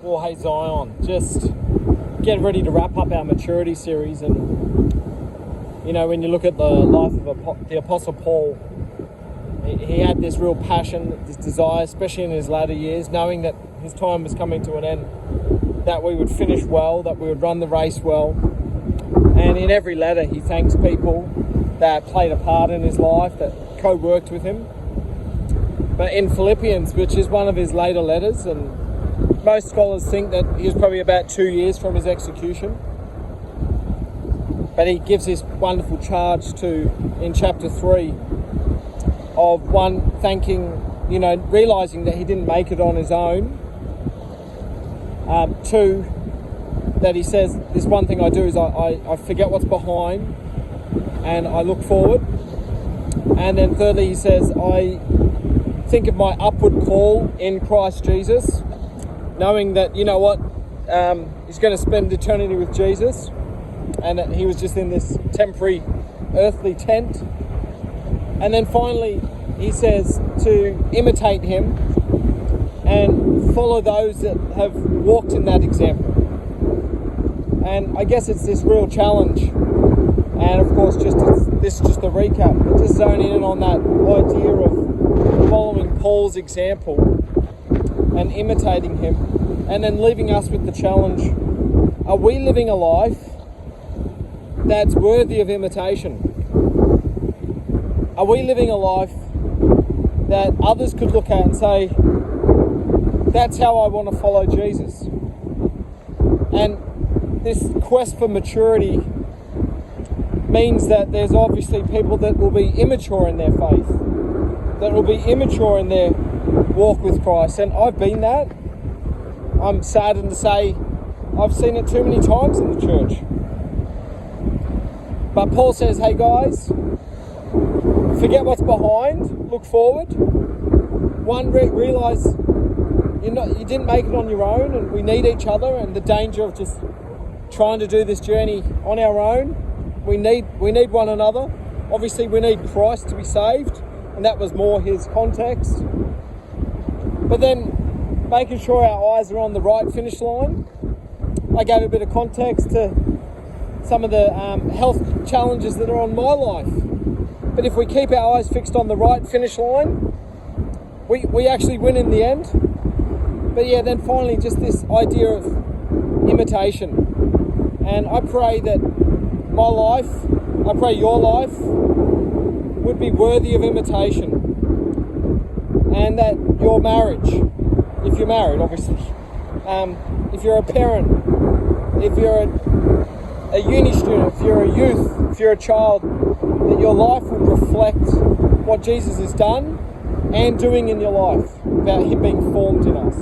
Well, hey Zion, just get ready to wrap up our maturity series. And you know, when you look at the life of the Apostle Paul, he had this real passion, this desire, especially in his latter years, knowing that his time was coming to an end, that we would finish well, that we would run the race well. And in every letter, he thanks people that played a part in his life, that co-worked with him. But in Philippians, which is one of his later letters, and most scholars think that he was probably about 2 years from his execution. But he gives this wonderful charge in chapter 3 of one thanking, realizing that he didn't make it on his own. Two, that he says, this one thing I do is I forget what's behind and I look forward. And then thirdly, he says, I think of my upward call in Christ Jesus, knowing that, he's going to spend eternity with Jesus, and that he was just in this temporary earthly tent. And then finally, he says to imitate him and follow those that have walked in that example. And I guess it's this real challenge. And of course, this is just a recap, but just zoning in on that idea of following Paul's example and imitating him, and then leaving us with the challenge: are we living a life that's worthy of imitation? Are we living a life that others could look at and say, that's how I want to follow Jesus? And this quest for maturity means that there's obviously people that will be immature in their faith, that will be immature in their walk with Christ. And I've been that. I'm saddened to say I've seen it too many times in the church. But Paul says, hey guys, forget what's behind, look forward. One, realize you didn't make it on your own, and we need each other, and the danger of just trying to do this journey on our own. We need one another. Obviously, we need Christ to be saved, and that was more his context. But then making sure our eyes are on the right finish line. I gave a bit of context to some of the health challenges that are on my life. But if we keep our eyes fixed on the right finish line, we actually win in the end. But yeah, then finally, just this idea of imitation. And I pray that my life, I pray your life would be worthy of imitation. And that your marriage, if you're married, obviously, if you're a parent, if you're a uni student, if you're a youth, if you're a child, that your life would reflect what Jesus has done and doing in your life, about him being formed in us.